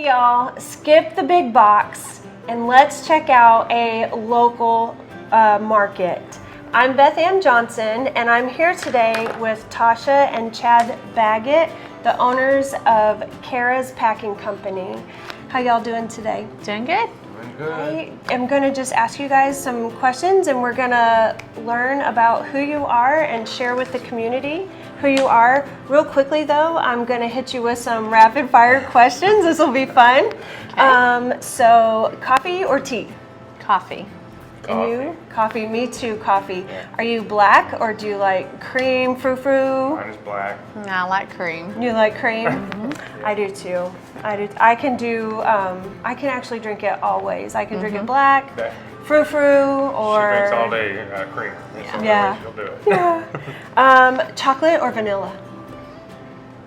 Okay, y'all, skip the big box and let's check out a local market. I'm Beth Ann Johnson, and I'm here today with Tasha and Chad Baggett, the owners of Kara's Packing Company. How y'all doing today? Doing good. Doing good. I am going to just ask you guys some questions, and we're going to learn about who you are and share with the community who you are. Real quickly though, I'm going to hit you with some rapid fire questions. This will be fun. Okay. So coffee or tea? Coffee. And you? Coffee. Me too, coffee. Yeah. Are you black or do you like cream, frou-frou? Mine is black. No, I like cream. You like cream? Mm-hmm. I do too. I can actually drink it all ways. I can drink it black, frou-frou, or... She drinks all day cream. Yeah. She'll do it. Yeah. Chocolate or vanilla?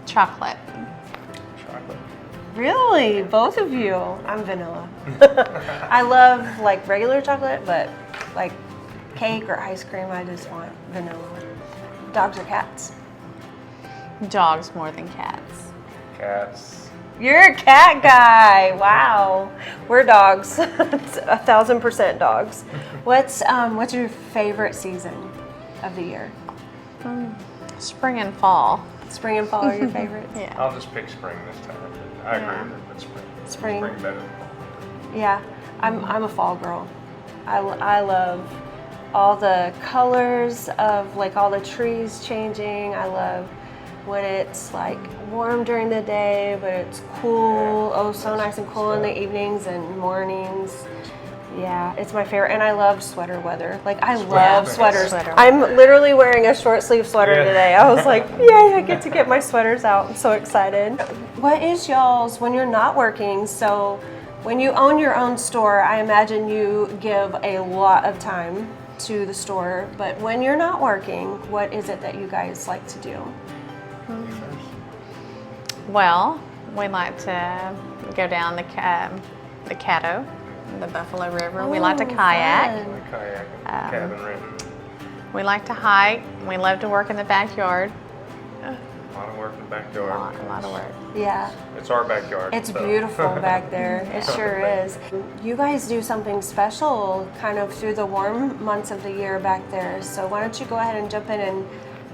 Chocolate. Chocolate. Really? Both of you? I'm vanilla. I love like regular chocolate, but like cake or ice cream, I just want vanilla. Dogs or cats? Dogs more than cats. Cats. You're a cat guy. Wow. We're dogs. 1,000% dogs. What's your favorite season of the year? Spring and fall. Spring and fall are your favorites? Yeah. I'll just pick spring this time. I agree with it, but spring. Spring. Spring better than fall. Yeah, I'm a fall girl. I love all the colors of like all the trees changing. I love when it's like warm during the day, but it's cool. Oh, so nice and cool in the evenings and mornings. Yeah, it's my favorite, and I love sweater weather. Like I love sweaters. I'm literally wearing a short sleeve sweater today. I was like, yay, I get to get my sweaters out. I'm so excited. What is y'all's when you're not working? So when you own your own store, I imagine you give a lot of time to the store, but when you're not working, what is it that you guys like to do? Well, we like to go down the Caddo, the Buffalo River. We like to kayak. Fun. Like kayak and cabin renting. We like to hike. We love to work in the backyard. A lot of work in the backyard. A lot of work. Yeah. It's our backyard. It's so. beautiful back there. It sure is. You guys do something special kind of through the warm months of the year back there. So why don't you go ahead and jump in and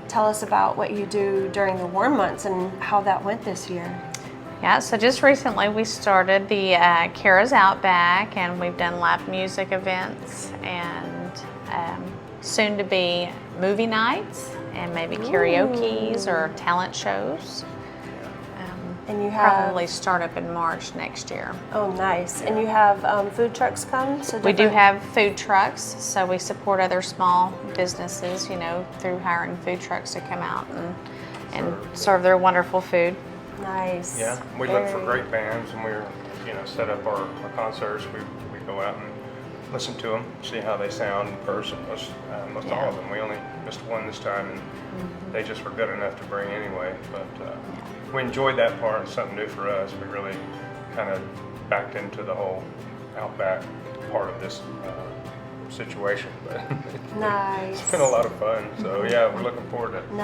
tell us about what you do during the warm months and how that went this year. Yeah, so just recently we started the Kara's Outback, and we've done live music events and soon to be movie nights and maybe karaoke's or talent shows. And you have probably start up in March next year. Oh, nice. And you have food trucks come? So we do have food trucks, so we support other small businesses, you know, through hiring food trucks to come out and serve their wonderful food. Nice. Yeah, we look for great bands, and we're, set up our concerts. We go out and listen to them, see how they sound in person. Most all of them. We only missed one this time, and they just were good enough to bring anyway. But we enjoyed that part. It's something new for us. We really kind of backed into the whole Outback part of this situation. But it's been a lot of fun. So yeah, we're looking forward to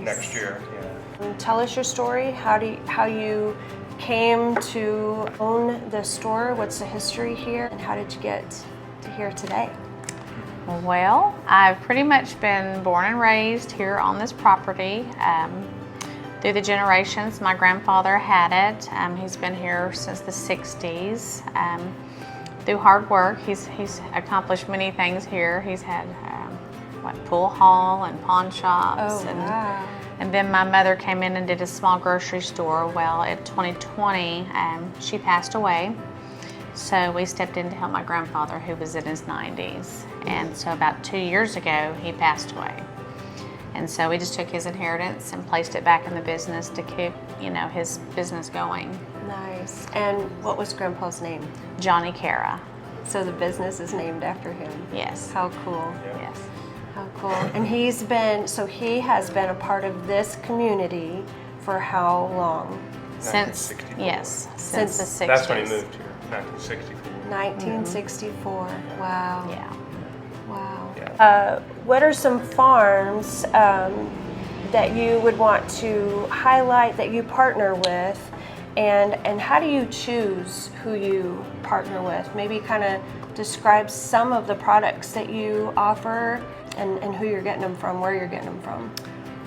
next year. Yeah. Tell us your story. How you came to own the store. What's the history here, and how did you get to here today? Well, I've pretty much been born and raised here on this property. Through the generations, my grandfather had it. He's been here since the 60s. Through hard work, he's accomplished many things here. He's had pool hall and pawn shops. And then my mother came in and did a small grocery store. Well, in 2020, she passed away. So we stepped in to help my grandfather, who was in his 90s. And so about 2 years ago, he passed away. And so we just took his inheritance and placed it back in the business to keep, his business going. Nice. And what was Grandpa's name? Johnny Kara. So the business is named after him. Yes. How cool. Yeah. Yes. How cool. And he has been a part of this community for how long? Since the 60s. That's when he moved here, 1964. 1964. Wow. Yeah. Wow. Yeah. What are some farms that you would want to highlight that you partner with And how do you choose who you partner with? Maybe kind of describe some of the products that you offer and who you're getting them from, where you're getting them from.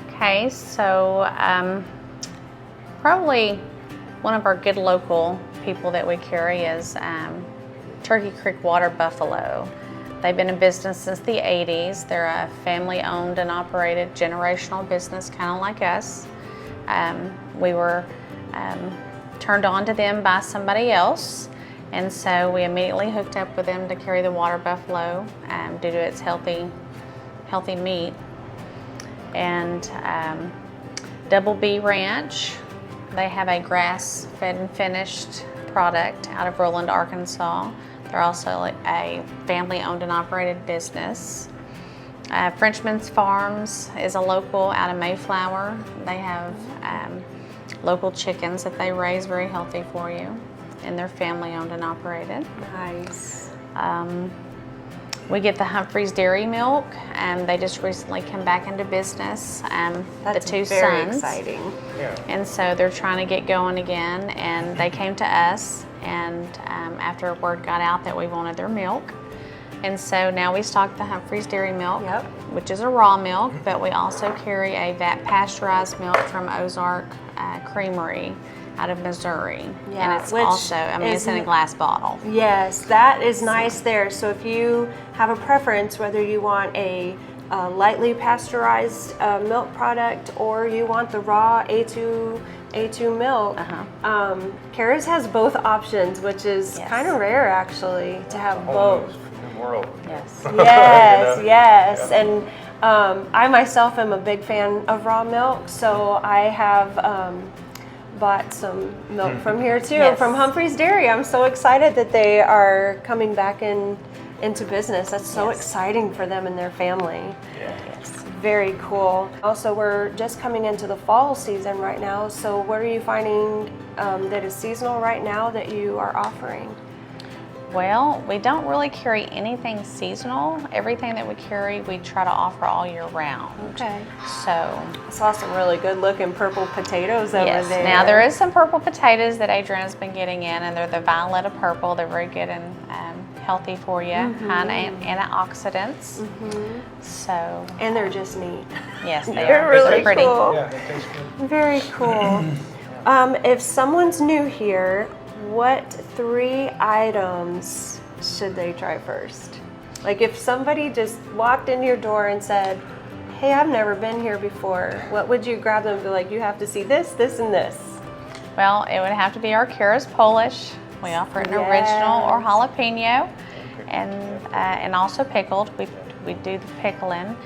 Okay, so probably one of our good local people that we carry is Turkey Creek Water Buffalo. They've been in business since the 80s. They're a family-owned and operated generational business, kind of like us. We were turned on to them by somebody else, and so we immediately hooked up with them to carry the Water Buffalo due to its healthy meat. And Double B Ranch, they have a grass-fed and finished product out of Roland, Arkansas. They're also a family-owned and operated business. Frenchman's Farms is a local out of Mayflower. They have local chickens that they raise, very healthy for you, and they're family-owned and operated. Nice. We get the Humphreys Dairy Milk, and they just recently came back into business. That's the two very sons. exciting. Yeah. And so they're trying to get going again, and they came to us, and after word got out that we wanted their milk. And so now we stock the Humphreys Dairy Milk, Yep. which is a raw milk, but we also carry a VAT pasteurized milk from Ozark Creamery out of Missouri. Yeah, And it's which also, it's in a glass bottle. Yes, that is nice there. So if you have a preference, whether you want a lightly pasteurized milk product or you want the raw A2 milk, Kara's has both options, which is Yes. kind of rare actually to have Whole both. new world. Yes. Yes, You know? yes. Yeah. And I myself am a big fan of raw milk, so I have bought some milk from here too, Yes. from Humphreys Dairy. I'm so excited that they are coming back into business. That's so Yes. exciting for them and their family. Yeah. Very cool. Also, we're just coming into the fall season right now, so what are you finding that is seasonal right now that you are offering? Well, we don't really carry anything seasonal. Everything that we carry, we try to offer all year round. Okay. So, I saw some really good looking purple potatoes over yes. there. Now, there is some purple potatoes that Adriana's been getting in, and they're the Violetta Purple. They're very good and healthy for you, high in antioxidants. So, And they're just neat. yes, they They're are. really They're pretty. cool. Yeah, that tastes good. Very cool. If someone's new here, what 3 items should they try first? Like if somebody just walked in your door and said, hey, I've never been here before, what would you grab them and be like, you have to see this, this, and this? Well, it would have to be our Kara's Polish. We offer it in original or jalapeno, and also pickled. We do the pickling.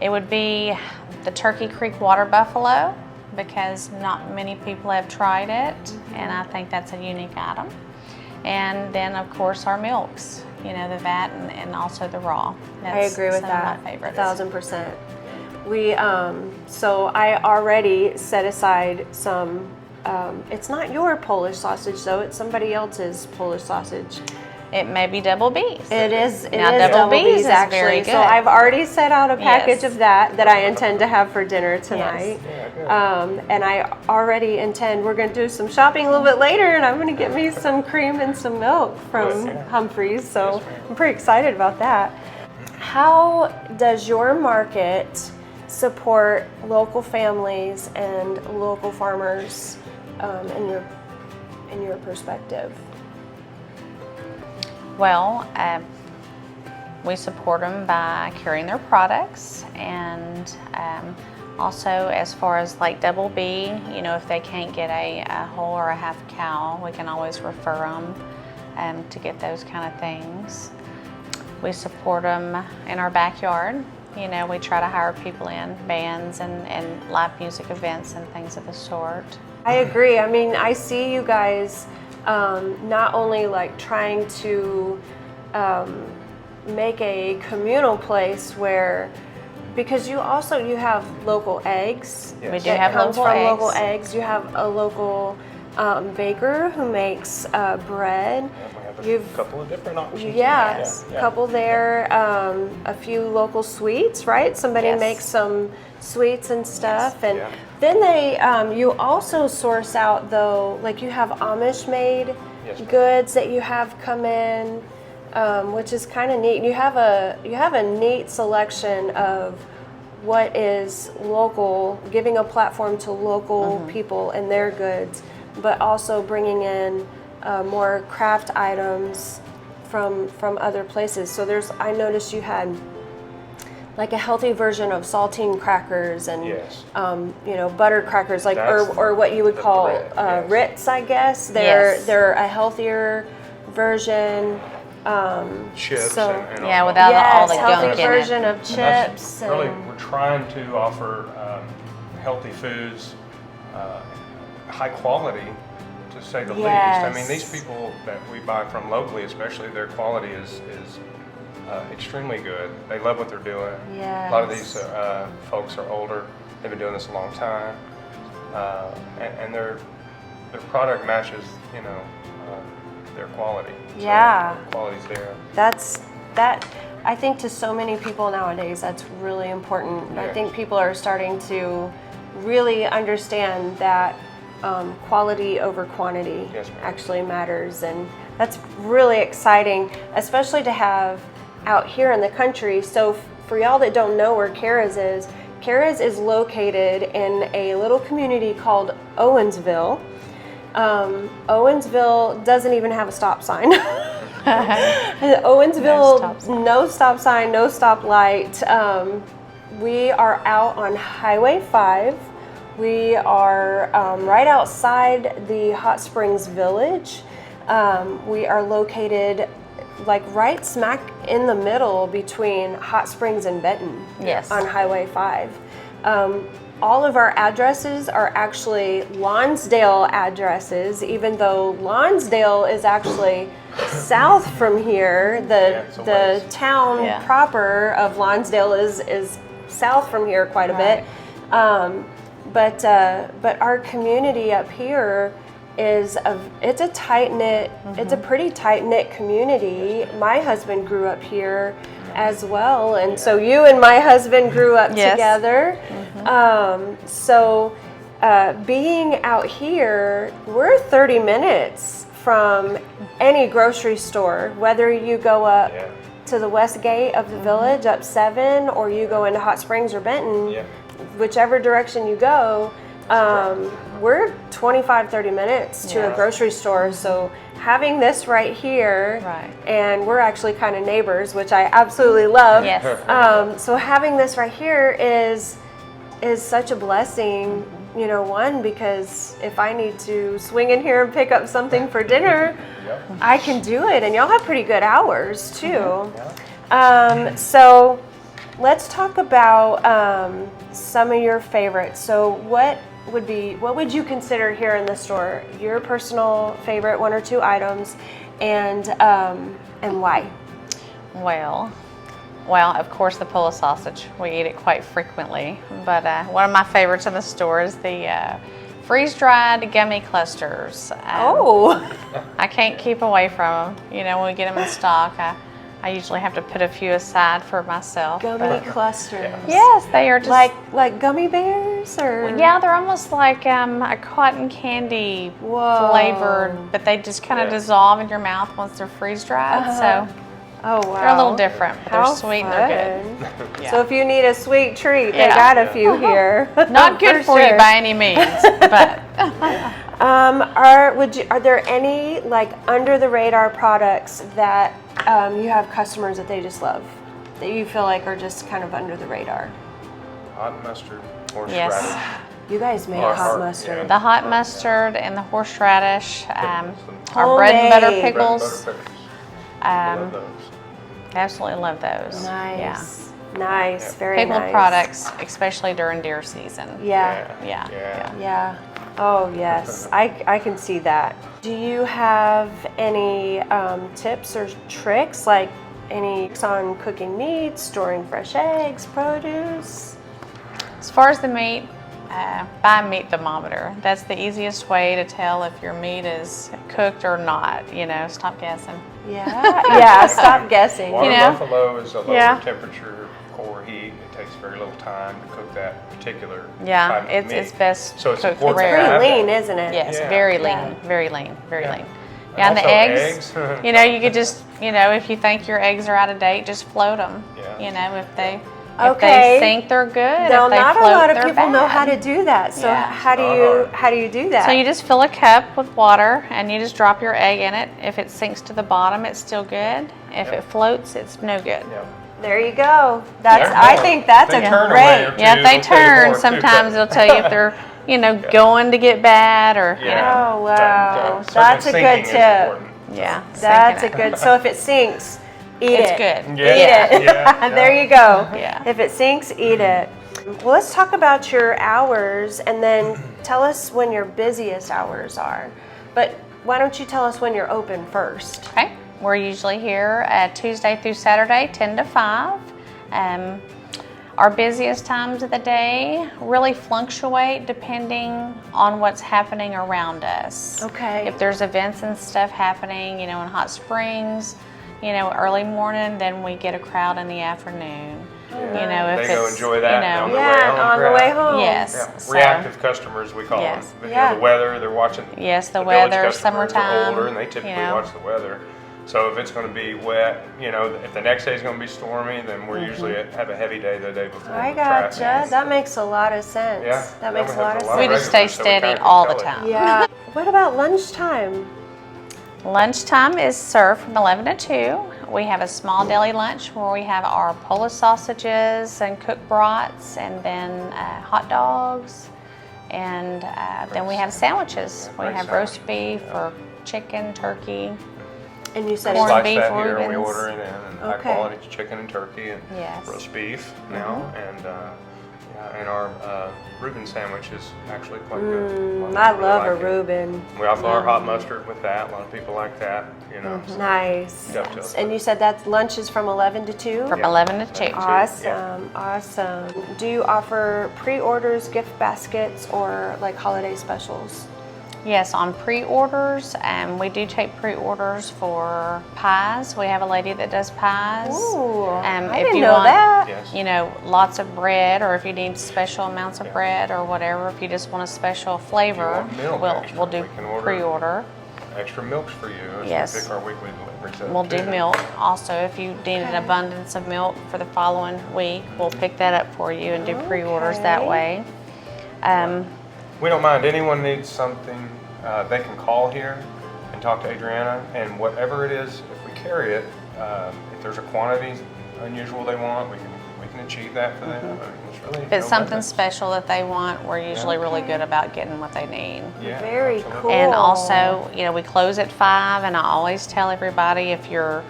It would be the Turkey Creek Water Buffalo, because not many people have tried it, and I think that's a unique item. And then, of course, our milks, the VAT and also the raw. I agree with some that. of my favorites. 1000%. We so I already set aside some. It's not your Polish sausage though; it's somebody else's Polish sausage. It may be Double B's. It is. It Now, is Double B's is actually. very So good. I've already set out a package Yes. of that I intend to have for dinner tonight. Yeah, good. And I already intend. We're going to do some shopping a little bit later, and I'm going to get me some cream and some milk from Yeah. Humphreys. So Yes, ma'am. I'm pretty excited about that. How does your market support local families and local farmers in your perspective? Well, we support them by carrying their products, and also as far as like Double B, if they can't get a whole or a half cow, we can always refer them to get those kind of things. We support them in our backyard. We try to hire people in, bands and live music events and things of the sort. I agree. I mean, I see you guys not only like trying to make a communal place where, because you have local eggs. Yes. We do that have comes local from eggs. local eggs. You have a local baker who makes bread. And we have a couple of different options. Yeah, a couple there. A few local sweets, right? Somebody Yes. makes some sweets and stuff, and Yeah. then you also source out though, like you have Amish made Yes, ma'am. goods that you have come in, which is kind of neat. You have a neat selection of what is local, giving a platform to local people and their goods, but also bringing in more craft items from other places. So I noticed you had like a healthy version of saltine crackers and Yes. butter crackers, like That's or what you would the call bread, yes. Ritz, I guess. Yes. They're a healthier version. Chips So- and Yeah, all without all Yes, the healthy gunk in it. version of And that's chips. really, and- we're trying to offer healthy foods, high quality, to say the least. I mean, these Yes. people that we buy from locally, especially, their quality is extremely good. They love what they're doing. A lot of these folks are older. They've been doing this a long time, and their product matches, their quality. So Yeah. the quality's there. That I think to so many people nowadays, that's really important. I Yes. think people are starting to really understand that quality over quantity Yes, ma'am. actually matters, and that's really exciting, especially to have out here in the country. So for y'all that don't know where Kara's is located in a little community called Owensville. Owensville doesn't even have a stop sign. Owensville, no stop sign, no stoplight. We are out on Highway 5. We are right outside the Hot Springs Village. We are located like right smack in the middle between Hot Springs and Benton. Yes. On Highway 5. All of our addresses are actually Lonsdale addresses, even though Lonsdale is actually south from here. it's a The ways. town Yeah. proper of Lonsdale is south from here quite a bit. But our community up here it's a tight knit. It's a pretty tight knit community. My husband grew up here as well, and so you and my husband grew up Yes. together. So being out here, we're 30 minutes from any grocery store, whether you go up Yeah. to the west gate of the village up 7, or you go into Hot Springs or Benton. Yeah. Whichever direction you go, we're 25-30 minutes to a Yeah. grocery store. So having this right here, Right. and we're actually kind of neighbors, which I absolutely love. Yes. So having this right here is such a blessing, one, because if I need to swing in here and pick up something for dinner, Yep. I can do it. And y'all have pretty good hours too. Yeah. So let's talk about some of your favorites. So what would you consider here in the store your personal favorite 1 or 2 items, and why? Well, of course, the Polish sausage. We eat it quite frequently. But one of my favorites in the store is the freeze-dried gummy clusters. I can't keep away from them. When we get them in stock, I usually have to put a few aside for myself. Gummy clusters. Yes, they are just like gummy bears, or yeah, they're almost like a cotton candy Whoa. flavored, but they just kind of dissolve in your mouth once they're freeze-dried. So Oh wow, they're a little different, but How they're sweet and they're fun. good. Yeah. So if you need a sweet treat, they Yeah. got a few here. Not good for you sure. by any means, but Are there any like under the radar products that you have customers that they just love, that you feel like are just kind of under the radar? Hot mustard, horseradish. yes, You guys make Or- hot or- mustard. yeah. the hot mustard and the horseradish, our bread and butter Homemade. pickles. Bread and butter pickles. Love those. Absolutely love those. Yeah. Nice, very Pickled nice. products, especially during deer season. Yeah. Yeah. Oh yes, I can see that. Do you have any tips or tricks, like any tricks on cooking meat, storing fresh eggs, produce? As far as the meat, buy a meat thermometer. That's the easiest way to tell if your meat is cooked or not. Stop guessing. Yeah, yeah. Stop guessing. Water know? buffalo is a lower Yeah. temperature core heat. It takes very little time to cook that particular Yeah, type of meat. it's best So it's cooked important to rare. have Pretty lean, that. isn't it? Yes, Yeah. very lean, Yeah. very lean, very Yeah. lean. Yeah, and the Also eggs. eggs. You could just, if you think your eggs are out of date, just float them. Yeah. If they Okay. sink, they're good. No, if they not a float, lot of they're people know bad. how to do that. So Yeah. how do It's not you hard. do that? So you just fill a cup with water and you just drop your egg in it. If it sinks to the bottom, it's still good. If Yep. it floats, it's no good. Yeah. There you go. That's. They're I more- think that's they a turn great. away or Yeah, if they It'll tell you turn, more, too, sometimes but- it'll tell you if they're, going to get bad or, Yeah. Oh, But, wow. certainly That's a good sinking is tip. important. Yeah. That's a sinking it. good. So if it sinks, eat It's it. good. Yeah. Eat it. Yeah. There you go. Yeah. If it sinks, eat it. Well, let's talk about your hours and then tell us when your busiest hours are. But why don't you tell us when you're open first? Okay. We're usually here Tuesday through Saturday, 10 to 5. Our busiest times of the day really fluctuate depending on what's happening around us. Okay. If there's events and stuff happening, in Hot Springs, early morning, then we get a crowd in the afternoon. If They go it's, enjoy that on the way Yeah, home. on the way home. Yes. Yeah. So- Reactive customers, we call Yes. them. Yeah. The weather, they're watching. Yes, the village weather, customers are summertime, older, and they typically watch the weather. So if it's going to be wet, if the next day is going to be stormy, then we're usually have a heavy day the day before. I with traffic. gotcha. That makes a lot of sense. Yeah. That makes a we lot have of a lot We of sense. just stay regulars, so we steady kinda can all the tell it. time. Yeah. What about lunchtime? Lunchtime is served from 11 to 2. We have a small deli lunch where we have our Polish sausages and cooked brats, and then hot dogs, and then we have sandwiches. Yeah, We have sandwiches, roast beef or chicken, turkey. And you said Corned Slice beef that here, we Rubens. order it in, and high Okay. quality chicken and turkey and Yes. roast beef now, and our Reuben sandwich is actually quite good. A lot of I people love a like it. Reuben. We offer our hot mustard with that. A lot of people like that, so Nice. dovetails. And you said that lunch is from 11 to 2? From Yeah. 11 to 2. Awesome, awesome. Do you offer pre-orders, gift baskets, or like holiday specials? Yes, on pre-orders, we do take pre-orders for pies. We have a lady that does pies. Ooh, I if didn't you know want, that. Yes. Lots of bread, or if you need special amounts of bread or whatever, if you just want a special flavor, want milk we'll extra, do we can order pre-order. Extra milks for you as Yes. we pick our weekly deliveries up We'll do too. milk also. If you need an abundance of milk for the following week, we'll pick that up for you and do pre-orders that way. We don't mind. Anyone needs something, they can call here and talk to Adriana, and whatever it is, if we carry it, if there's a quantity unusual they want, we can achieve that for them. I mean, it's really If it's no something limits. special that they want, we're usually really good about getting what they need. Yeah, Very absolutely. cool. And also, we close at 5, and I always tell everybody if you're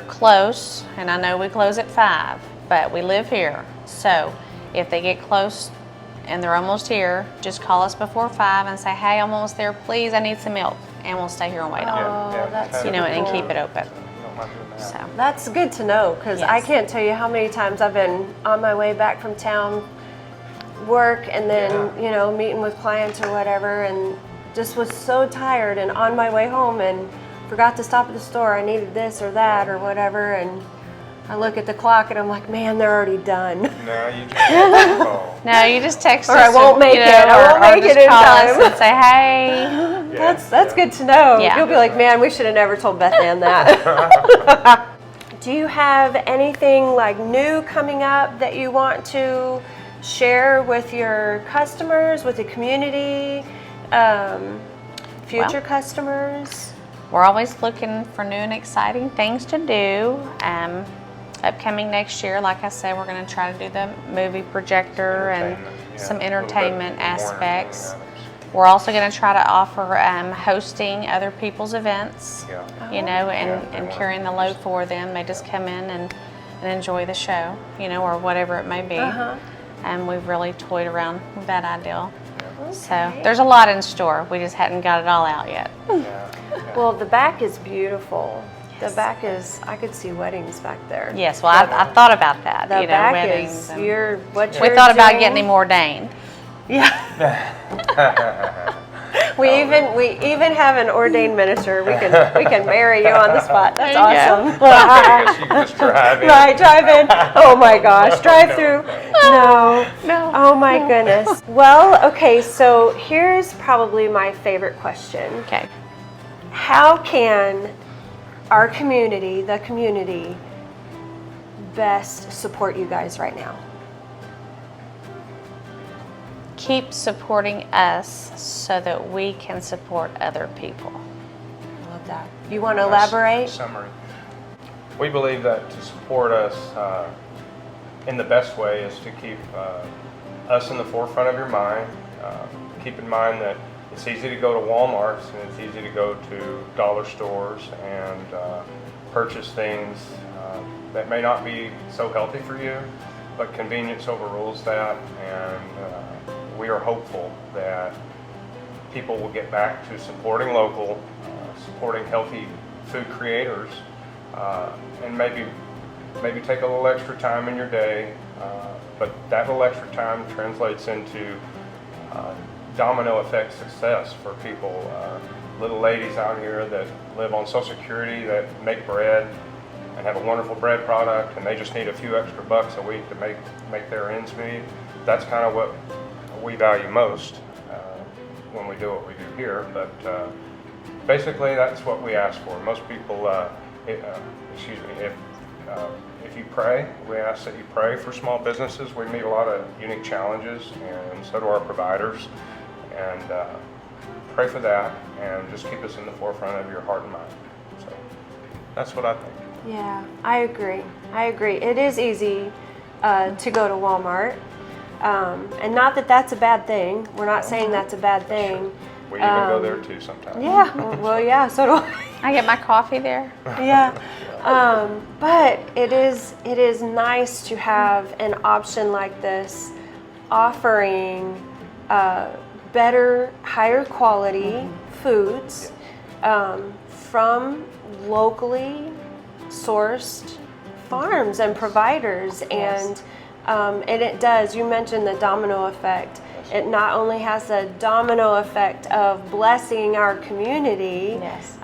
close, and I know we close at 5, but we live here. So if they get close and they're almost here, just call us before 5 and say, hey, I'm almost there, please, I need some milk. And we'll stay here and wait on Yeah, Oh, that's have them, it and before. keep it open. We don't mind doing that. So, That's good to know, because I Yes. can't tell you how many times I've been on my way back from town, work, and then, meeting with clients or whatever, and just was so tired and on my way home and forgot to stop at the store. I needed this or that or whatever, and I look at the clock and I'm like, man, they're already done. No, you just call. no, you just text Or us. I won't make it. I won't make just it in call time. us and say, hey. Yeah, That's good to know. Yeah. You'll be like, man, we should have never told Beth Ann that. Do you have anything like new coming up that you want to share with your customers, with the community, future customers? We're always looking for new and exciting things to do. Upcoming next year, like I said, we're going to try to do the movie projector and Entertainment, some a little bit entertainment more aspects. entertainment. We're also going to try to offer hosting other people's events, Yeah. and carrying the load for them. They just come in and enjoy the show, or whatever it may be. And we've really toyed around with that idea. So there's a lot in store. We just hadn't got it all out yet. Yeah. Well, the back is beautiful. The back is, I could see weddings back there. Yes, well, I thought about that. The back weddings. is, and what we you're thought about doing. getting him ordained. Yeah. We even have an ordained minister. We can marry you on the spot. That's awesome. I guess you can just drive in. Right, drive in. Oh my gosh, drive No, through. no. No. Oh my goodness. Well, okay, so here's probably my favorite question. Okay. How can our community, the community, best support you guys right now? Keep supporting us so that we can support other people. I love that. You want to Nice elaborate? Summary. We believe that to support us in the best way is to keep us in the forefront of your mind. Keep in mind that it's easy to go to Walmart's and it's easy to go to dollar stores and purchase things that may not be so healthy for you, but convenience overrules that, and we are hopeful that people will get back to supporting local, supporting healthy food creators, and maybe take a little extra time in your day, but that little extra time translates into domino effect success for people. Little ladies out here that live on Social Security that make bread and have a wonderful bread product, and they just need a few extra bucks a week to make their ends meet. That's kind of what we value most when we do what we do here. But basically, that's what we ask for. Most people, if you pray, we ask that you pray for small businesses. We meet a lot of unique challenges, and so do our providers. And pray for that, and just keep us in the forefront of your heart and mind. So that's what I think. Yeah, I agree. It is easy to go to Walmart. And not that that's a bad thing. We're not saying that's a bad thing. Sure. We even go there too sometimes. Yeah, well, yeah, so do I. I get my coffee there. Yeah. But it is nice to have an option like this offering better, higher quality foods from locally sourced farms and providers. Yes. And it does, you mentioned the domino effect. It not only has the domino effect of blessing our community, Yes.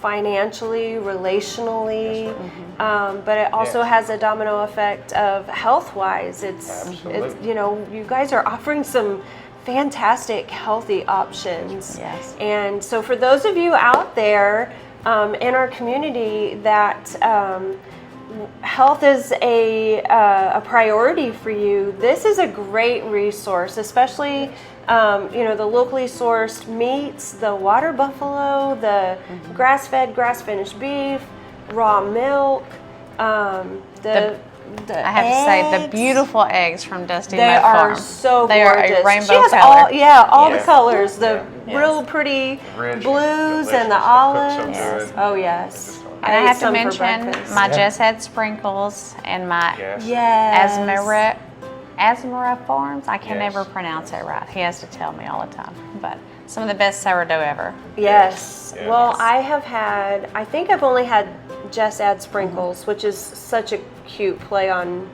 Financially, relationally, but it also has a domino effect of health-wise. It's you guys are offering some fantastic healthy options. Yes. And so for those of you out there in our community that health is a priority for you, this is a great resource, especially the locally sourced meats, the water buffalo, the grass-fed, grass-finished beef, raw milk, I have to say, the beautiful eggs from Dusty they Mud Farm. are so They gorgeous. are a rainbow She has color. all the colors, the Yeah. real pretty Rich, blues and the delicious. They cook so olives. good. Oh yes. And I have to ate some for mention breakfast. my Just Add Sprinkles and my Yes. Asmara Farms. I can Yes. never pronounce it right. He has to tell me all the time. But some of the best sourdough ever. Yes. Yes. Well, Yes. I think I've only had Just Add Sprinkles, which is such a cute play on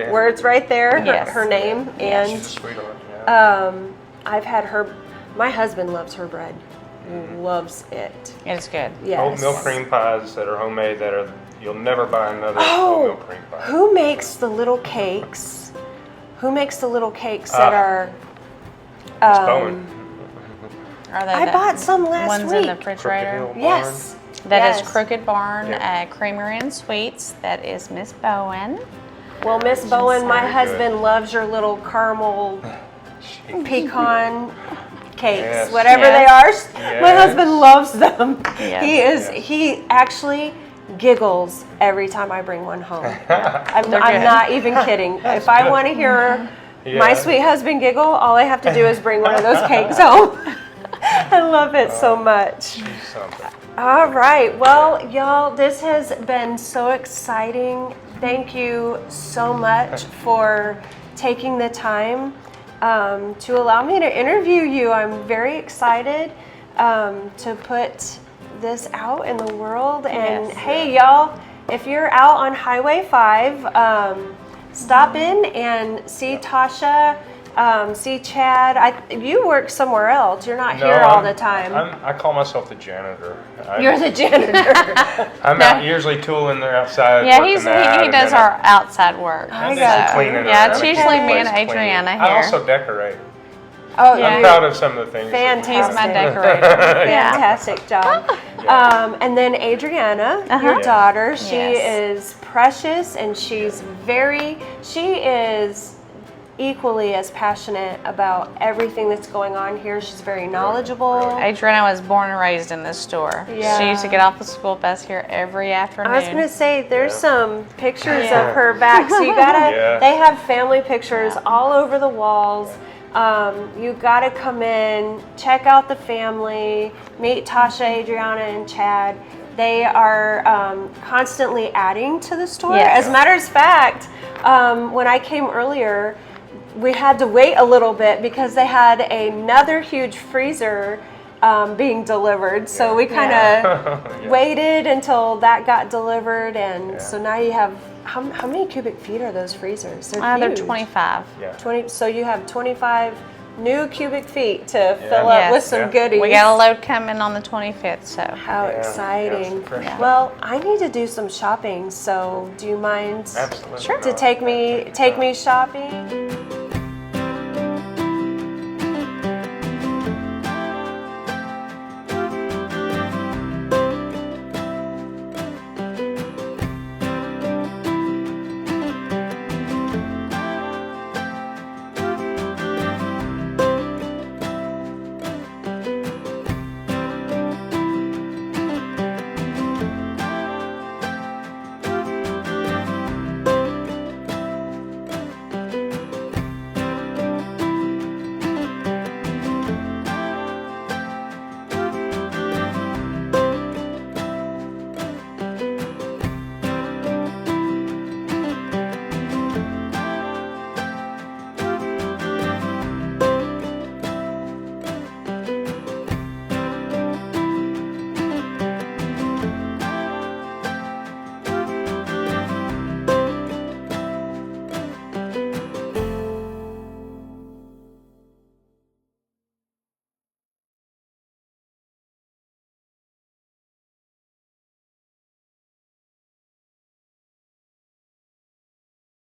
words right there, Yes. her name. She's a And sweetheart, yeah. I've had my husband loves her bread. Loves it. It's good. Yes. Oatmeal cream pies that are homemade you'll never buy another Oh, oatmeal cream pie. who makes the little cakes? Who makes the little cakes that are... Miss Bowen. Are they I the bought some last ones week. in the refrigerator? Crooked Hill Yes. That Yes. is Crooked Barn Yeah. Creamery and Sweets. That is Miss Bowen. Well, Miss Bowen, my very husband good. loves your little caramel pecan cakes, Yes. whatever Yes. they are. My Yes. husband loves them. Yes. He actually giggles every time I bring one home. I'm good. not even kidding. If I want to hear my sweet husband giggle, all I have to do is bring one of those cakes home. I love it so much. She's something. All right. Well, y'all, this has been so exciting. Thank you so much for taking the time to allow me to interview you. I'm very excited to put this out in the world. And Yes. hey, y'all, if you're out on Highway 5, stop in and see Tasha see Chad. You work somewhere else. You're not No, here all the time. I call myself the janitor. You're the janitor. I'm out usually tooling there outside. Yeah, working that, he and does then our outside work. I and got then you. cleaning Yeah, around it's and usually keeping me the and place clean. Adriana I here. also decorate. Oh, I'm proud of some of the things. that we He's do. my Fantastic. decorator. Yeah. Fantastic job. And then Adriana, your Uh-huh. daughter, she Yes. is precious, and she is equally as passionate about everything that's going on here. She's very knowledgeable. Adriana was born and raised in this store. Yeah. She used to get off the school bus here every afternoon. I was gonna say there's some pictures Yeah. of her back, so you gotta. Yeah. They have family pictures all over the walls. You gotta come in, check out the family, meet Tasha, Adriana, and Chad. They are constantly adding to the store. Yes. As a matter of fact, when I came earlier, we had to wait a little bit because they had another huge freezer being delivered. So we kind of waited until that got delivered, and so now you have how many cubic feet are those freezers? They're They're huge. 25. Yeah. 20. So you have 25 new cubic feet to fill up Yes. with some Yeah. goodies. We got a load coming on the 25th, so. How Yeah, exciting! yeah, it's Well, I need to do some shopping. So do you mind Absolutely. Sure. to take me shopping?